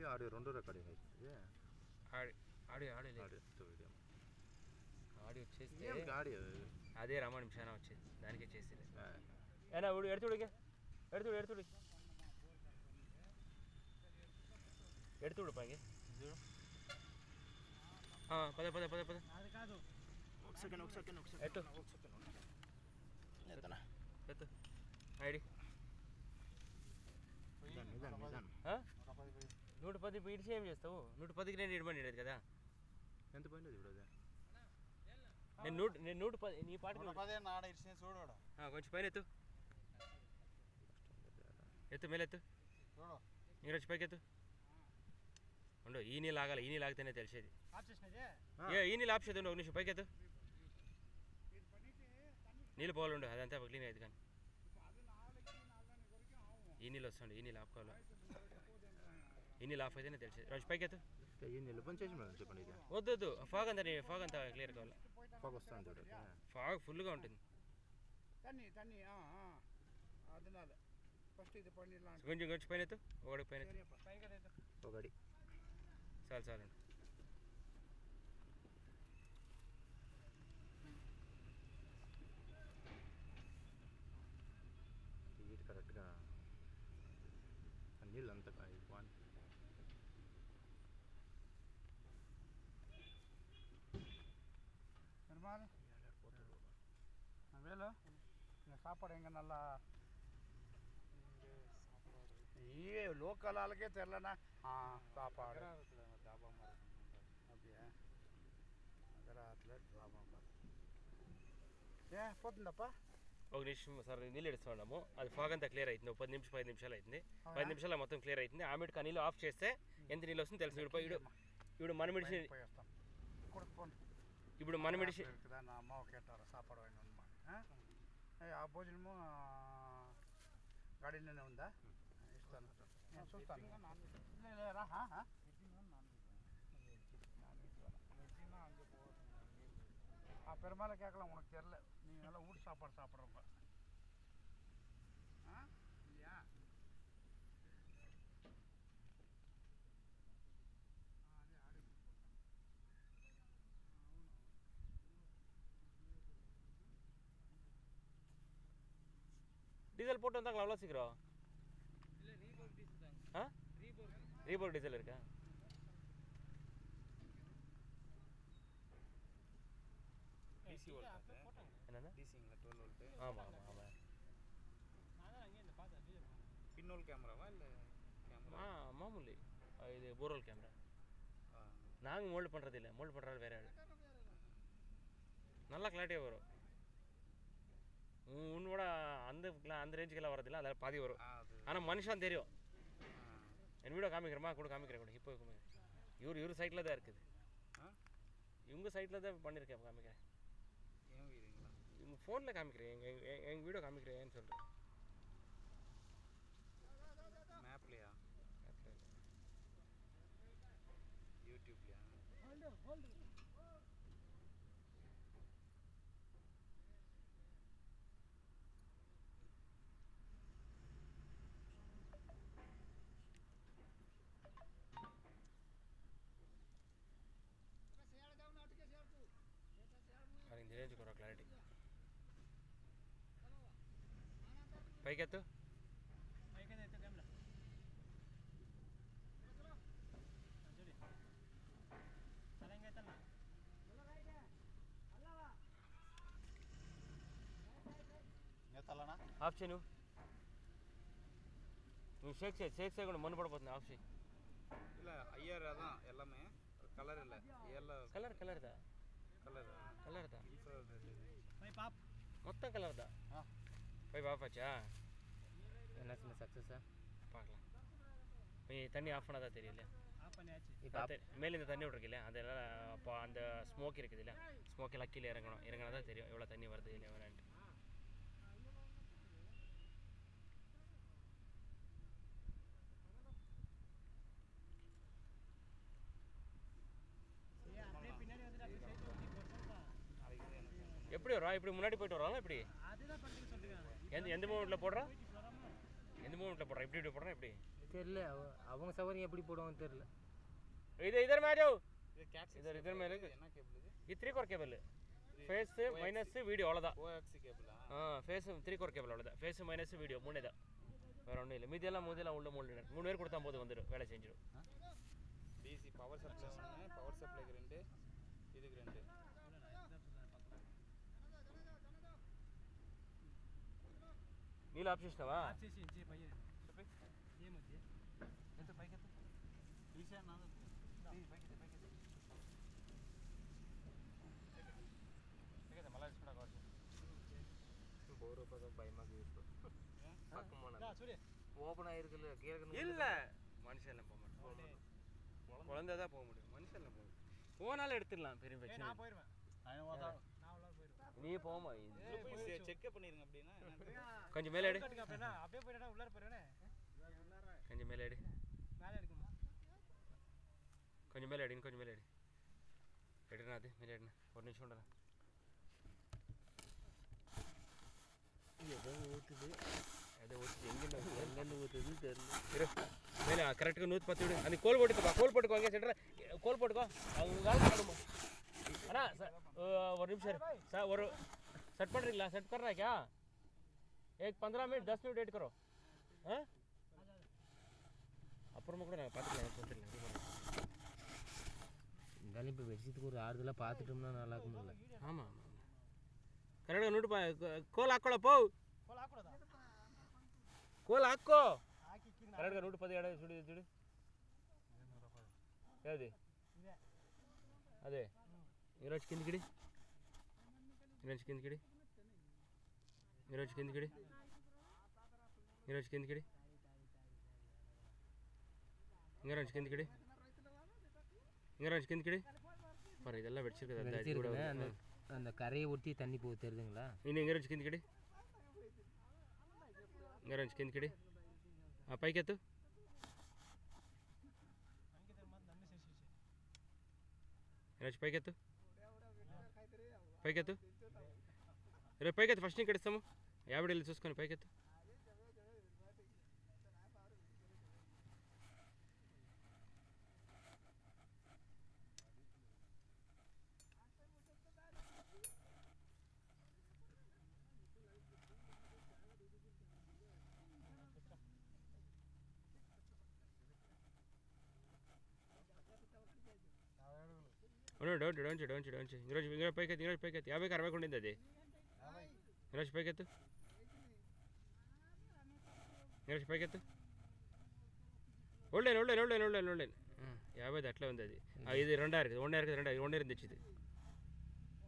ये आडियो రెండు రికార్డింగ్ అవుతుంది ఆడియో వీడియో ఆడియో వచ్చేస్తే ఆడియో అదే రమణ నిమిషాన వచ్చేది దానికే చేసేది ఏనా ఇప్పుడు ఎడుతుడికి ఎడుతుడు పైకి పద ఒక సెకండ్ ఎత్తు ఎత్తు ఐడి 110 ఇటు ఏం చేస్తావు 110కి నేను ఇడమని కదా ఎంత పోయింది ఇప్పుడు అదే నేను 110 నీ పాటకి 110 ఆడ ఇర్సే చూడు కొంచెం పైన ఎత్తు మేలెత్తు చూడు నీరు వచ్చి పైకి ఎత్తు ఉండు ఈ నీళ్ళు ఆగాలి ఈ నీళ్ళు ఆగితేనే తెలిసేది ఈ నీళ్ళు ఆప్షన్ ఉండు ఒక నిమిషం పైకి ఎత్తు నీళ్ళు పోవాలండు అదంతా క్లీన్ అయ్యేది కానీ ఈ నీళ్ళు వస్తుండే ఈ నీళ్ళు ఆపుకోవాలి ఈ నీళ్ళు ఆఫ్ అయితేనే తెలిసేది రోజు పైకి ఎత్తు ఈ నీళ్ళు పని చేసి మేడం చెప్పండి వద్దు ఫాగ్ అంతా క్లియర్ కావాలి ఫాగ్ వస్తాను చూడు ఫాగ్ ఫుల్గా ఉంటుంది కొంచెం పైన ఎత్తు ఒకటి పైన ఒకటి చాలు హీట్ కరెక్ట్గా నీళ్ళు అంతా வேலு சாப்பாடு எங்கே நல்லா லோக்கல் ஆளுக்கே தெரிலண்ணா சாப்பாடு அப்படியா நகராத்தில் டாபா ஏன் போతుందప్ప ఒక నిమిషం సార్ నీళ్ళు ఎడుస్తున్నాము అది ఫాగ్ అంతా క్లియర్ అవుతుంది 10 నిమిషాలు అవుతుంది 10 నిమిషాలు మొత్తం క్లియర్ అవుతుంది ఆమెటికి ఆ నీళ్ళు ఆఫ్ చేస్తే ఎంత నీళ్ళు వస్తుంది తెలుసు ఇప్పుడు మన మెడిసిన్ ఇప్పుడు మన మెడిసిన్ నా అమ్మ కేటారు సాపాడు అయినా ఆ భోజనము గాడిలోనే ఉందా ఇస్తాను నేను చూస్తాను లేరా பெருமாளை கேட்கலாம் உனக்கு தெரில நீங்கள் நல்லா வீட்டு சாப்பாடு சாப்பிட்றவங்க இல்லையா டீசல் போட்டு வந்தாங்களா அவ்வளோ சீக்கிரம் ரீபோர்க் டீசல் இருக்கா என்னன்னா டிசிங்களா 12 வோல்ட் ஆமாம் பின்னோல் கேமராவா இல்லை கேமரா மாமூலி இது போரோல் கேமரா நாங்கள் மோல்டு பண்ணுறதில்ல மோல்டு பண்ணுறது வேற ஆள் நல்லா கிளாரிட்டியாக வரும் உன்னோட அந்த ரேஞ்சுக்கெல்லாம் வரதில்ல அதில் பாதி வரும் ஆனால் மனுஷன் தெரியும் என் வீடியோ காமிக்கிறேம்மா கூட காமிக்கிறேன் கூட இப்போ இவர் சைட்டில் தான் இருக்குது இவங்க சைட்டில் தான் பண்ணியிருக்கேன் காமிக்கிறேன் இவங்க ஃபோனில் காமிக்கிறேன் எங்கள் வீடியோ காமிக்கிறேன்னு சொல்கிறேன் மேப்லையா யூடியூப்லையா అది ఇంత రేంజ్ కొర క్లారిటీ పైకెత్తు కెమెరా ఆఫ్ చేయి నువ్వు షేక్ చేయకుండా మొన్న పడిపోతుంది ఆఫ్ చేయి இல்லை ஐஆர் அதான் எல்லாமே கலர் இல்லை கலர் தான் மொத்தம் கலர் தான் போய் பாப்பாச்சா என்ன சின்ன சக்ஸஸா பார்க்கலாம் தண்ணி ஆஃப் பண்ணாதான் தெரியல இப்போ மேலே இந்த தண்ணி விட்ருக்கு இல்லையா அதெல்லாம் அப்போ அந்த ஸ்மோக் இருக்குது இல்லை ஸ்மோக் எல்லாம் கீழே இறங்கினா தான் தெரியும் எவ்வளோ தண்ணி வருது இல்லை வேணான்ட்டு எப்படி வரும் இப்படி முன்னாடி போயிட்டு வரோம்ல இப்படி எந்த மூமெண்ட்டில் போடுறா இப்படி போடுறேன் எப்படி தெரியல அவங்க சவரிங் எப்படி போடுவாங்கன்னு தெரியல. इधर में आ जाओ. இது கேட்ஸ் इधर में लगे. என்ன கேபிள் இது? ये 3 core cable phase minus video அவ்வளோதான். கோஆக்சி கேபிளா? ஃபேஸ் 3 கோர் கேபிள் அவ்வளோதான். ஃபேஸ் மைனஸ் வீடியோ மூணே தான், வேற ஒன்றும் இல்லை. மீதியெல்லாம் உள்ள 3 பேர் கொடுத்தா போது வந்துடும், வேலை செஞ்சிடும். டிசி பவர் சப்ளை ஒன்று, பவர் சப்ளைக்கு 2, இதுக்கு 2. నీళ్ళు ఆఫ్ చేసినావా? ஓப்பன் ஆயிருக்குல்ல கேட்கணும். இல்ல மனுஷன்லாம் போக மாட்டேன், குழந்தை தான் போக முடியும், மனுஷன்லாம் போக முடியும். போனாலும் எடுத்துடலாம், பெரிய பிரச்சனை. நான் போயிடுவேன். நீ போமா, செக் பண்ணிருங்க அப்படின்னா கொஞ்சம் மேலே எடு, அப்படியே போயிடா உள்ளார போயிடா. கொஞ்சம் மேலே எடு, மேலே எடுக்குமா? கொஞ்சம் மேலே எடு, கொஞ்சம் மேலே எடு. எடுனா அது மேலே எடுனா, ஒரு நிமிஷம் உண்டா. ஏதோ ஊற்றுது, அதை ஊற்றி எங்கே எங்கேருந்து ஊற்றுதுன்னு தெரியல. இரு மேலே கரெக்டுக்கு 110 விடு. அந்த கோல் போட்டுக்கோ, கோல் போட்டுக்கோ, அங்கே சென்டர் கோல் போட்டுக்கோ. அவங்க கால் போடுமா அண்ணா? ஒரு நிமிஷம் சார், ஒரு सेट पड़ रही सेट कर रहा है क्या? एक 15 मिनट 10 मिनट वेट करो. हाँ அப்புறமா கூட நாங்கள் பார்த்துக்கலாம், கொடுத்துடலாம். இருந்தாலும் இப்போ வெடிச்சதுக்கு ஒரு ஆறுதலாக பார்த்துட்டோம்னா நல்லா இருக்கும்ல. ஆமாம் ஆமாம் கரெக்டாக நோட்டு கோல் ಹಾಕೊಳ್ಳೋ ಪೋ, ಕೋಲ್ ಹಾಕೋ ಕರೆಕ್ಟ್గా 110 ಎಡ ಸುಡಿ ಸುಡಿ. ಯಾವ್ದು ಅದೇ ఈరోజు కిందికిడి, ఈరోజు కిందికిడి, ఈరోజు కిందికిడి, ఈరోజు కిందికిడి, ఇంకరోజు కిందికిడి, ఇంకరోజు కిందికిడి. பாரு இதெல்லாம் வெடிச்சிருக்குது, அந்த கரையை ஒட்டி தண்ணி போக தெரியுதுங்களா? இன்னும் ఇంకరోజు కిందికిడి, ఇంకరోజు కిందికిడి. పైకెత్తు, ఈరోజు పైకెత్తు, పైకెత్తు, రేపు పైకెత్తు. ఫస్ట్ ఇక్కడ ఇస్తాము, 50 వెళ్ళి చూసుకొని పైకెత్తు. డోంట్ ఈరోజు పైకెత్తు, ఈరోజు పైకెత్తు. 50కి 60 ఉండింది అది. ఈరోజు పైకెత్తు, ఈరోజు పైకెత్తు. ఒళ్ళేను 50 అట్లా ఉంది అది. ఇది 2 இருக்குது, 1 இருக்குது, 2 1 இருந்துச்சு.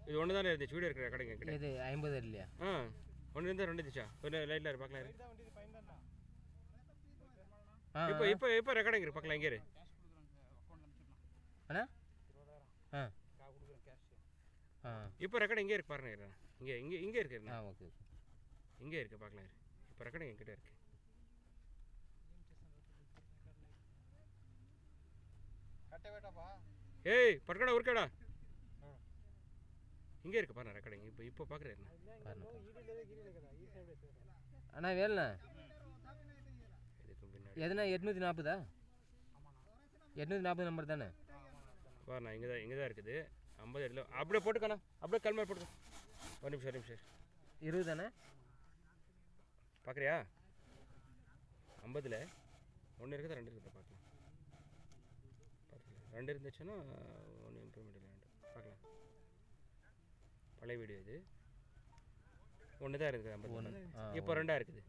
இது 1 தானே இருந்துச்சு, வீடியோ இருக்கிற கடைங்க கிட்ட. இது 50 இல்லையா? 1 இருந்தால் 2 இருந்துச்சா? கொஞ்சம் லைட்டில் இரு பார்க்கலாம். இப்போ ரெக்கார்டிங் இருக்கு, பார்க்கலாம். இங்கே இரு அண்ணா. இப்போ ரெக்கார்டிங் இங்கே இருக்கு பாருங்க. இங்கே இருக்கு. ஓகே, இங்கே இருக்கு, பார்க்கலாம். இப்போ ரெக்கார்டிங் என்கிட்ட இருக்கு. ஏய் பட்கடா உருக்கடா, இங்கே இருக்கு பாருங்க ரெக்கார்டிங். இப்போ பார்க்குறேன். அண்ணா வேலைண்ணா இதுக்கு பின்னாடி எதுனா 840 840 நம்பர் தானே? பாருண்ணா, இங்கே தான் இருக்குது. 50 இடத்துல அப்படியே போட்டுக்கண்ணா, அப்படியே கல்மே போட்டுக்கோ. ஒரு நிமிஷம் 20 தானே பார்க்குறியா? 50ல் 1 இருக்குது, 2 இருக்குது, பார்க்கலாம். 2 இருந்துச்சுன்னா 1 இம்ப்ரூவ்மெண்ட் இல்லை, பார்க்கலாம். பழைய வீடியோ இது. 1 தான் இருக்குது 50. இப்போ 2 இருக்குது.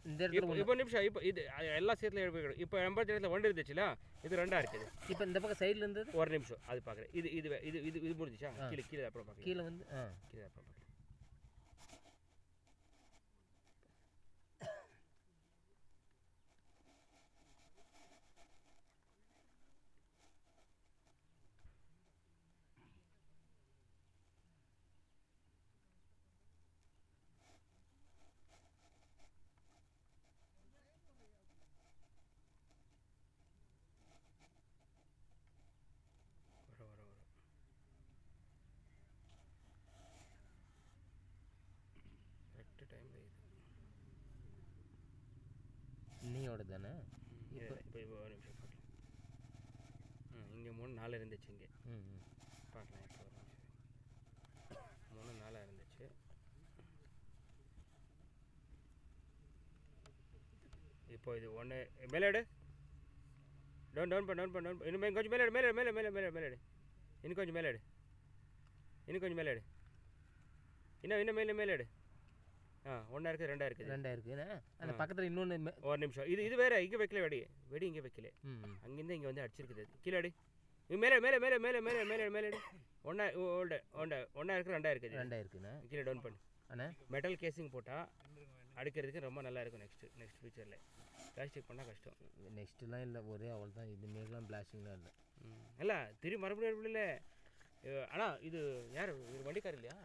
இந்த இடத்துல இப்போ நிமிஷம், இப்போ இது எல்லா சேர்த்துல எடுக்கணும். இப்போ 80 இடத்துல 1 இருந்துச்சுல, இது 2 இருக்குது. இப்போ இந்த பக்கம் சைடில் இருந்தது. ஒரு நிமிஷம், அது பார்க்குறேன். இது இது இது இது இது முடிஞ்சிச்சா? கீழே அப்புறம் பார்க்கலாம். கீழே வந்து கீழே அப்புறம் பார்க்கலாம். இன்னையோட தானே? இப்போ ஒரு நிமிஷம் பார்க்கலாம். இங்கே 3 4 இருந்துச்சு இங்கே பார்க்கலாம். இப்போ ஒரு நிமிஷம் 3 4 இருந்துச்சு. இப்போ இது 1 மேலேடு டவுன் பண்ணு இன்னும் கொஞ்சம் மேலேடு இன்னும் கொஞ்சம் மேலேடு இன்னும் மேலேடு 1 இருக்குது 2 இருக்குது 2 இருக்குண்ணே. அந்த பக்கத்தில் இன்னொன்று ஒரு நிமிஷம். இது வேற இங்கே வைக்கல வெடி இங்கே வைக்கல. அங்கேருந்து இங்கே வந்து அடிச்சிருக்குது கீழே அடி. மேலே ஒன்றா இருக்குது 2 இருக்குது 2 இருக்குண்ணே. கீழே டவுன் பண்ணு அண்ணே. மெட்டல் கேசிங் போட்டால் அடுக்கிறதுக்கு ரொம்ப நல்லா இருக்கும். நெக்ஸ்ட் ஃபியூச்சரில் பிளாஸ்டிக் பண்ணால் கஷ்டம். நெக்ஸ்ட்டுலாம் இல்லை, ஒரே அவள் தான். இதுமாரிலாம் பிளாஸ்டிக்லாம் இல்லை. இல்லை திரும்பி மறுபடியும் இல்லை. ஆனால் இது யார் இது வண்டிக்கார் இல்லையா?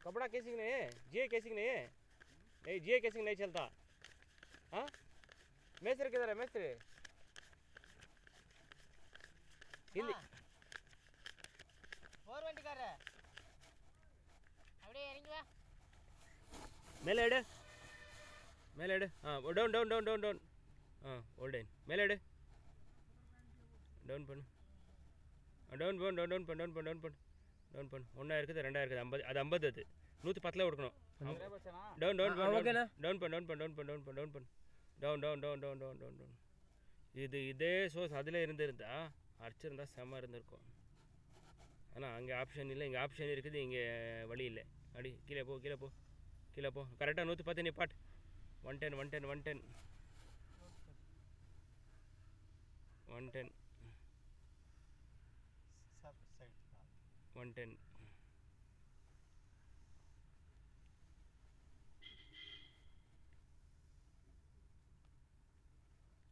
कपड़ा केसिंग नहीं है, जिए केसिंग नहीं जिए केसिंग नहीं चलता. हाँ मेस्त्री किधर है? मेस्त्री हिंदी और वंडी कर रहा है அப்படியே இறங்கி வா. மேலே எடு டவுன் ஹோல்ட் மேலே எடு டவுன் பண்ணு டவுன் பண்ணு 1 இருக்குது 2 இருக்குது 50. அது 50 அது 110 கொடுக்கணும். டவுன் இதே சோர்ஸ் அதில் இருந்திருந்தா அடிச்சிருந்தா செம்ம இருந்திருக்கும். ஆனால் அங்கே ஆப்ஷன் இல்லை, இங்கே ஆப்ஷன் இருக்குது, இங்கே வழி இல்லை. அடி கீழே போ கரெக்டாக 110 நிப்பாட். 110 110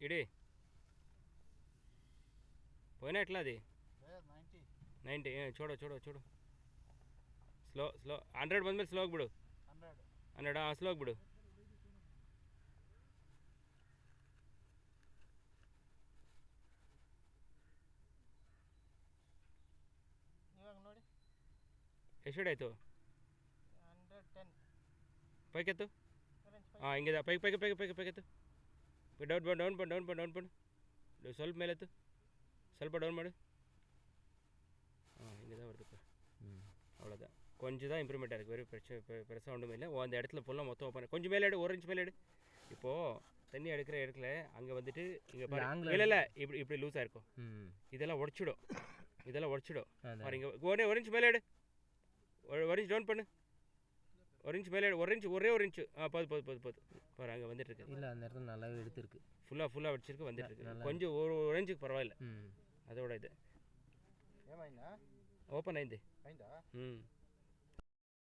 ఇడి పోయినా ఎట్లా అది 90 చూడు స్లో 100 ಬಂದ್ಮೇಲೆ ಸ್ಲೋಗಿ ಬಿಡು. 100 ಸ್ಲೋಗಿ ಬಿಡು. ಇವಾಗ ನೋಡಿ ಎಷ್ಟು ಆಯಿತು? 110 ಪೈಕೆತ್ತು. ಹಿಂಗಿದೆ ಪೈಕೆತ್ತು. ಡೌನ್ ಪಂಡು ಸ್ವಲ್ಪ ಮೇಲೆತ್ತು, ಸ್ವಲ್ಪ ಡೌನ್ ಮಾಡು. இங்கே தான் வருதுப்பா. அவ்வளோதான், கொஞ்சம் தான் இம்ப்ரூவ்மெண்ட் இருக்குது. வெறும் பெருசாக ஒன்றுமே இல்லை. அந்த இடத்துல ஃபுல்லாக மொத்தம் ஓப்பன் கொஞ்சம் மேலே எடு, 1 இன்ச் மேலே எடு. இப்போது தண்ணி எடுக்கல அங்கே வந்துட்டு இங்கே பாரு. இல்லை இப்படி லூஸாக இருக்கும். இதெல்லாம் உடச்சிடும் பாருங்க. 1 இன்ச் மேலே எடு, 1 இன்ச் டவுன் பண்ணு. 1 இன்ச் மேலே எடு, 1 இன்ச் ஒரே 1 இன்ச்சு. போது பாரு அங்கே வந்துட்டு இருக்கு. இல்லை அந்த இடத்துல நல்லாவே எடுத்துருக்கு. ஃபுல்லாக வச்சிருக்கு, வந்துட்டு இருக்கு. கொஞ்சம் ஒரு இன்ச்சுக்கு பரவாயில்ல. அதோட இது ఏమైందా ఓపెన్ అయింది. అయిందా?